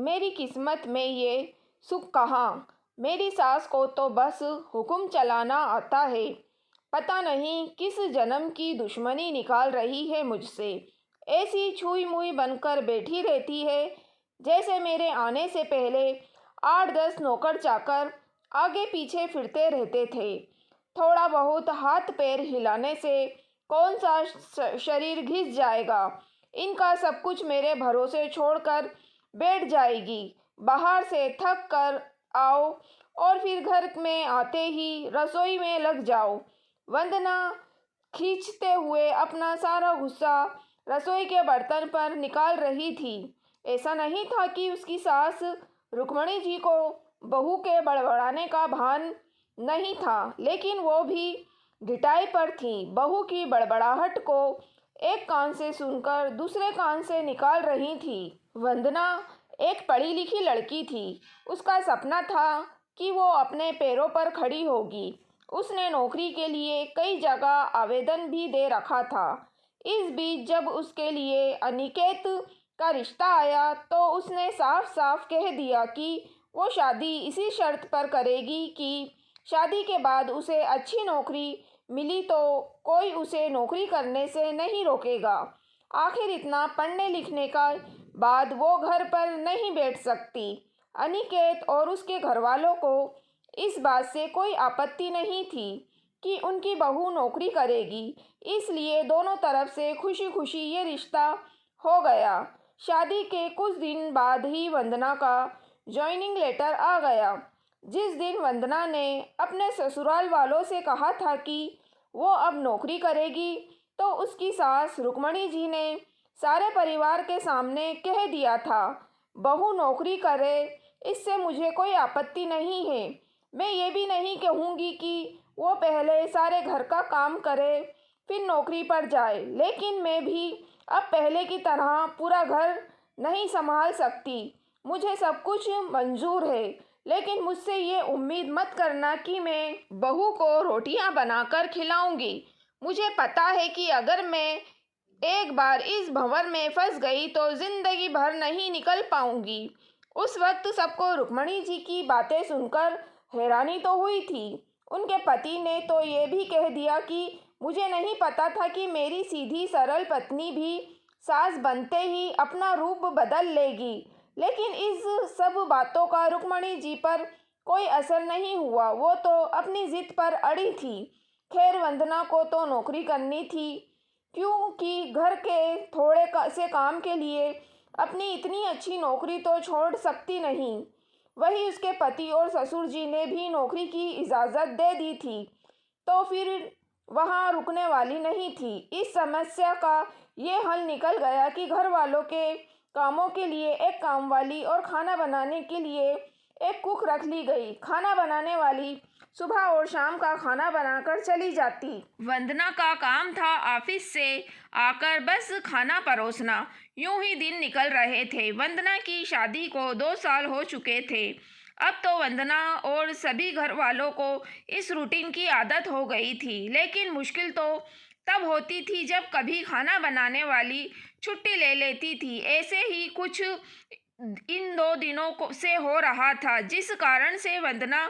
मेरी किस्मत में ये सुख कहाँ। मेरी सास को तो बस हुक्म चलाना आता है। पता नहीं किस जन्म की दुश्मनी निकाल रही है मुझसे। ऐसी छुई मुई बनकर बैठी रहती है जैसे मेरे आने से पहले 8-10 नौकर चाकर आगे पीछे फिरते रहते थे। थोड़ा बहुत हाथ पैर हिलाने से कौन सा शरीर घिस जाएगा। इनका सब कुछ मेरे भरोसे छोड़कर बैठ जाएगी। बाहर से थक कर आओ और फिर घर में आते ही रसोई में लग जाओ। वंदना खींचते हुए अपना सारा गुस्सा रसोई के बर्तन पर निकाल रही थी। ऐसा नहीं था कि उसकी सास रुक्मणी जी को बहू के बड़बड़ाने का भान नहीं था, लेकिन वो भी घिटाई पर थी। बहू की बड़बड़ाहट को एक कान से सुनकर दूसरे कान से निकाल रही थी। वंदना एक पढ़ी लिखी लड़की थी। उसका सपना था कि वो अपने पैरों पर खड़ी होगी। उसने नौकरी के लिए कई जगह आवेदन भी दे रखा था। इस बीच जब उसके लिए अनिकेत का रिश्ता आया तो उसने साफ साफ कह दिया कि वो शादी इसी शर्त पर करेगी कि शादी के बाद उसे अच्छी नौकरी मिली तो कोई उसे नौकरी करने से नहीं रोकेगा। आखिर इतना पढ़ने लिखने का बाद वो घर पर नहीं बैठ सकती। अनिकेत और उसके घरवालों को इस बात से कोई आपत्ति नहीं थी कि उनकी बहू नौकरी करेगी, इसलिए दोनों तरफ से खुशी खुशी ये रिश्ता हो गया। शादी के कुछ दिन बाद ही वंदना का जॉइनिंग लेटर आ गया। जिस दिन वंदना ने अपने ससुराल वालों से कहा था कि वो अब नौकरी करेगी, तो उसकी सास रुक्मणी जी ने सारे परिवार के सामने कह दिया था, बहू नौकरी करे इससे मुझे कोई आपत्ति नहीं है। मैं ये भी नहीं कहूँगी कि वो पहले सारे घर का काम करे फिर नौकरी पर जाए, लेकिन मैं भी अब पहले की तरह पूरा घर नहीं संभाल सकती। मुझे सब कुछ मंजूर है, लेकिन मुझसे ये उम्मीद मत करना कि मैं बहू को रोटियां बनाकर खिलाऊंगी। मुझे पता है कि अगर मैं एक बार इस भंवर में फंस गई तो जिंदगी भर नहीं निकल पाऊंगी। उस वक्त सबको रुक्मणी जी की बातें सुनकर हैरानी तो हुई थी। उनके पति ने तो ये भी कह दिया कि मुझे नहीं पता था कि मेरी सीधी सरल पत्नी भी सास बनते ही अपना रूप बदल लेगी। लेकिन इस सब बातों का रुक्मणी जी पर कोई असर नहीं हुआ। वो तो अपनी जिद पर अड़ी थी। खैर, वंदना को तो नौकरी करनी थी, क्योंकि घर के थोड़े से काम के लिए अपनी इतनी अच्छी नौकरी तो छोड़ सकती नहीं। वही उसके पति और ससुर जी ने भी नौकरी की इजाज़त दे दी थी, तो फिर वहाँ रुकने वाली नहीं थी। इस समस्या का ये हल निकल गया कि घर वालों के कामों के लिए एक कामवाली और खाना बनाने के लिए एक कुक रख ली गई। खाना बनाने वाली सुबह और शाम का खाना बनाकर चली जाती। वंदना का काम था ऑफिस से आकर बस खाना परोसना। यूं ही दिन निकल रहे थे। वंदना की शादी को 2 साल हो चुके थे। अब तो वंदना और सभी घर वालों को इस रूटीन की आदत हो गई थी, लेकिन मुश्किल तो तब होती थी जब कभी खाना बनाने वाली छुट्टी ले लेती थी। ऐसे ही कुछ इन 2 दिनों से हो रहा था, जिस कारण से वंदना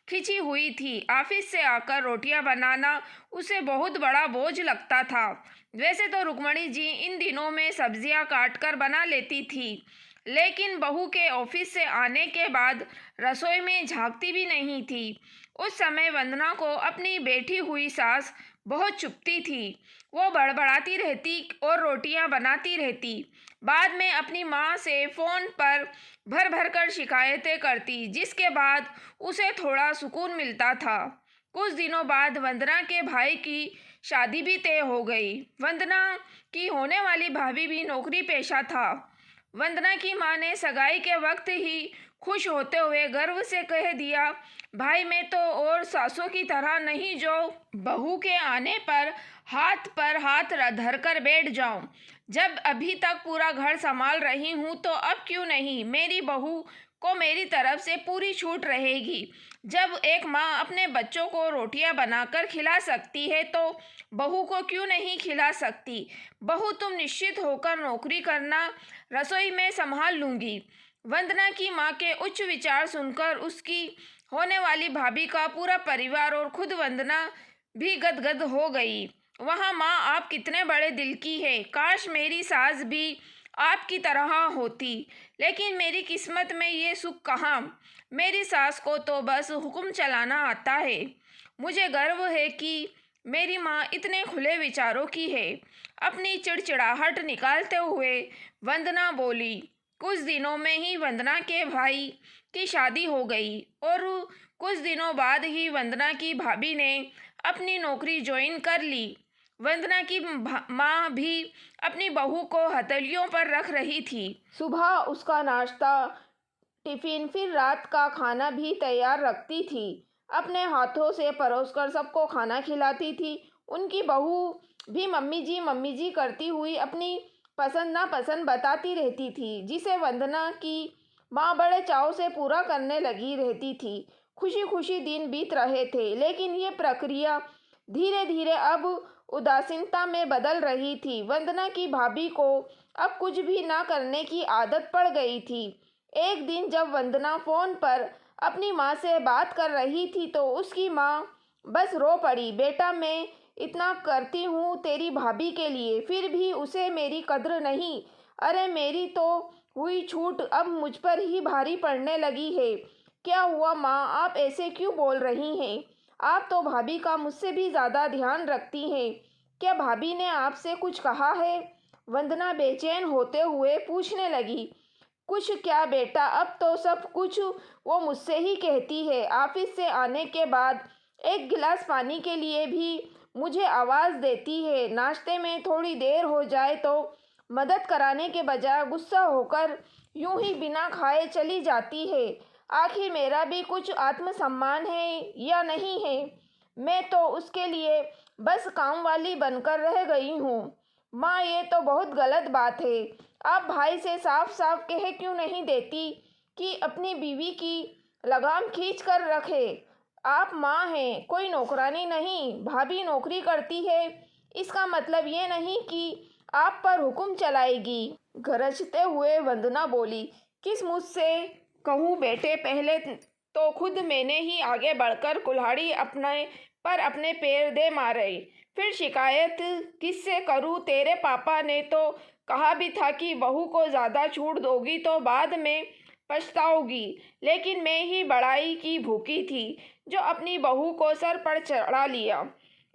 खिंची हुई थी। ऑफिस से आकर रोटियां बनाना उसे बहुत बड़ा बोझ लगता था। वैसे तो रुक्मणी जी इन दिनों में सब्जियां काट कर बना लेती थी, लेकिन बहू के ऑफिस से आने के बाद रसोई में झांकती भी नहीं थी। उस समय वंदना को अपनी बैठी हुई सास बहुत चुभती थी। वो बड़बड़ाती रहती और रोटियां बनाती रहती। बाद में अपनी माँ से फ़ोन पर भर भर कर शिकायतें करती, जिसके बाद उसे थोड़ा सुकून मिलता था। कुछ दिनों बाद वंदना के भाई की शादी भी तय हो गई। वंदना की होने वाली भाभी भी नौकरी पेशा था। वंदना की माँ ने सगाई के वक्त ही खुश होते हुए गर्व से कह दिया, भाई मैं तो और सासों की तरह नहीं जो बहू के आने पर हाथ धर कर बैठ जाऊं। जब अभी तक पूरा घर संभाल रही हूं तो अब क्यों नहीं, मेरी बहू को मेरी तरफ से पूरी छूट रहेगी। जब एक माँ अपने बच्चों को रोटियां बनाकर खिला सकती है तो बहू को क्यों नहीं खिला सकती। बहू तुम निश्चित होकर नौकरी करना, रसोई में संभाल लूँगी। वंदना की माँ के उच्च विचार सुनकर उसकी होने वाली भाभी का पूरा परिवार और खुद वंदना भी गदगद हो गई। वहाँ माँ, आप कितने बड़े दिल की है। काश मेरी सास भी आपकी तरह होती। लेकिन मेरी किस्मत में ये सुख कहाँ। मेरी सास को तो बस हुक्म चलाना आता है। मुझे गर्व है कि मेरी माँ इतने खुले विचारों की है। अपनी चिड़चिड़ाहट निकालते हुए वंदना बोली। कुछ दिनों में ही वंदना के भाई की शादी हो गई और कुछ दिनों बाद ही वंदना की भाभी ने अपनी नौकरी ज्वाइन कर ली। वंदना की माँ भी अपनी बहू को हथेलियों पर रख रही थी। सुबह उसका नाश्ता, टिफिन, फिर रात का खाना भी तैयार रखती थी। अपने हाथों से परोसकर सबको खाना खिलाती थी। उनकी बहू भी मम्मी जी करती हुई अपनी पसंद नापसंद बताती रहती थी, जिसे वंदना की माँ बड़े चाव से पूरा करने लगी रहती थी। खुशी खुशी दिन बीत रहे थे, लेकिन ये प्रक्रिया धीरे धीरे अब उदासीनता में बदल रही थी। वंदना की भाभी को अब कुछ भी ना करने की आदत पड़ गई थी। एक दिन जब वंदना फोन पर अपनी माँ से बात कर रही थी तो उसकी माँ बस रो पड़ी। बेटा, मैं इतना करती हूँ तेरी भाभी के लिए, फिर भी उसे मेरी कद्र नहीं। अरे मेरी तो हुई छूट अब मुझ पर ही भारी पड़ने लगी है। क्या हुआ माँ, आप ऐसे क्यों बोल रही हैं। आप तो भाभी का मुझसे भी ज़्यादा ध्यान रखती हैं। क्या भाभी ने आपसे कुछ कहा है। वंदना बेचैन होते हुए पूछने लगी। कुछ क्या बेटा, अब तो सब कुछ वो मुझसे ही कहती है। ऑफिस से आने के बाद एक गिलास पानी के लिए भी मुझे आवाज़ देती है। नाश्ते में थोड़ी देर हो जाए तो मदद कराने के बजाय गुस्सा होकर यूं ही बिना खाए चली जाती है। आखिर मेरा भी कुछ आत्मसम्मान है या नहीं है। मैं तो उसके लिए बस काम वाली बनकर रह गई हूँ। माँ, ये तो बहुत गलत बात है। आप भाई से साफ साफ कह क्यों नहीं देती कि अपनी बीवी की लगाम खींच कर रखे। आप माँ हैं, कोई नौकरानी नहीं। भाभी नौकरी करती है, इसका मतलब ये नहीं कि आप पर हुक्म चलाएगी। गरजते हुए वंदना बोली। किस मुझ से कहूँ बेटे, पहले तो खुद मैंने ही आगे बढ़कर कुल्हाड़ी अपने पैर दे मारे। फिर शिकायत किससे करूँ। तेरे पापा ने तो कहा भी था कि बहू को ज़्यादा छूट दोगी तो बाद में पछताओगी। लेकिन मैं ही बड़ाई की भूखी थी जो अपनी बहू को सर पर चढ़ा लिया।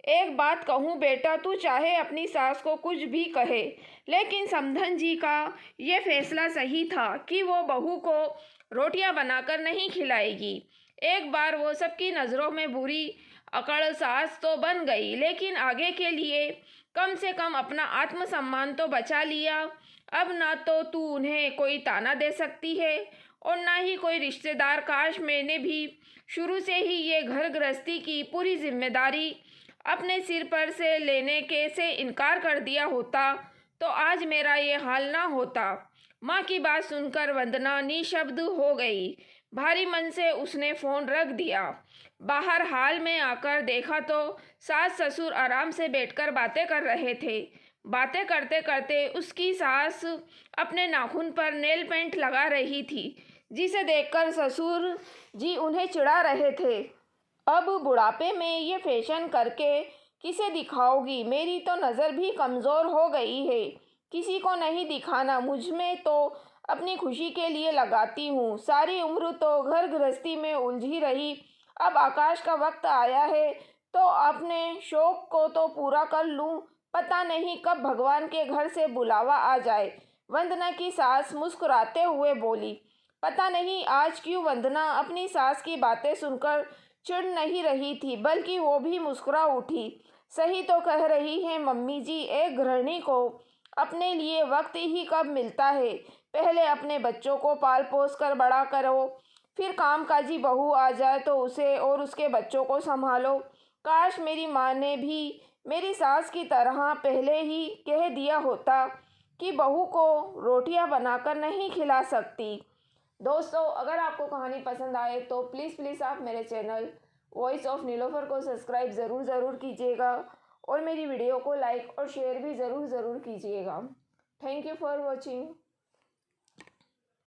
एक बात कहूँ बेटा, तू चाहे अपनी सास को कुछ भी कहे, लेकिन समधन जी का ये फैसला सही था कि वो बहू को रोटियां बनाकर नहीं खिलाएगी। एक बार वो सबकी नज़रों में बुरी अकड़ सास तो बन गई, लेकिन आगे के लिए कम से कम अपना आत्मसम्मान तो बचा लिया। अब ना तो तू उन्हें कोई ताना दे सकती है और ना ही कोई रिश्तेदार। काश मैंने भी शुरू से ही ये घर गृहस्थी की पूरी जिम्मेदारी अपने सिर पर से लेने के से इनकार कर दिया होता तो आज मेरा ये हाल ना होता। माँ की बात सुनकर वंदना निशब्द हो गई। भारी मन से उसने फोन रख दिया। बाहर हाल में आकर देखा तो सास ससुर आराम से बैठकर बातें कर रहे थे। बातें करते करते उसकी सास अपने नाखून पर नेल पेंट लगा रही थी, जिसे देखकर ससुर जी उन्हें चिढ़ा रहे थे। अब बुढ़ापे में ये फैशन करके किसे दिखाओगी। मेरी तो नज़र भी कमज़ोर हो गई है। किसी को नहीं दिखाना। मुझ में तो अपनी खुशी के लिए लगाती हूँ। सारी उम्र तो घर गृहस्थी में उलझी रही। अब आकाश का वक्त आया है तो अपने शौक को तो पूरा कर लूँ। पता नहीं कब भगवान के घर से बुलावा आ जाए। वंदना की सास मुस्कुराते हुए बोली। पता नहीं आज क्यों वंदना अपनी सास की बातें सुनकर चिढ़ नहीं रही थी, बल्कि वो भी मुस्कुरा उठी। सही तो कह रही हैं मम्मी जी, एक गृहिणी को अपने लिए वक्त ही कब मिलता है। पहले अपने बच्चों को पाल पोस कर बड़ा करो, फिर कामकाजी बहू आ जाए तो उसे और उसके बच्चों को संभालो। काश मेरी माँ ने भी मेरी सास की तरह पहले ही कह दिया होता कि बहू को रोटियां बनाकर नहीं खिला सकती। दोस्तों, अगर आपको कहानी पसंद आए तो प्लीज़ आप मेरे चैनल वॉइस ऑफ नीलोफर को सब्सक्राइब ज़रूर कीजिएगा और मेरी वीडियो को लाइक और शेयर भी ज़रूर कीजिएगा। Thank you for watching.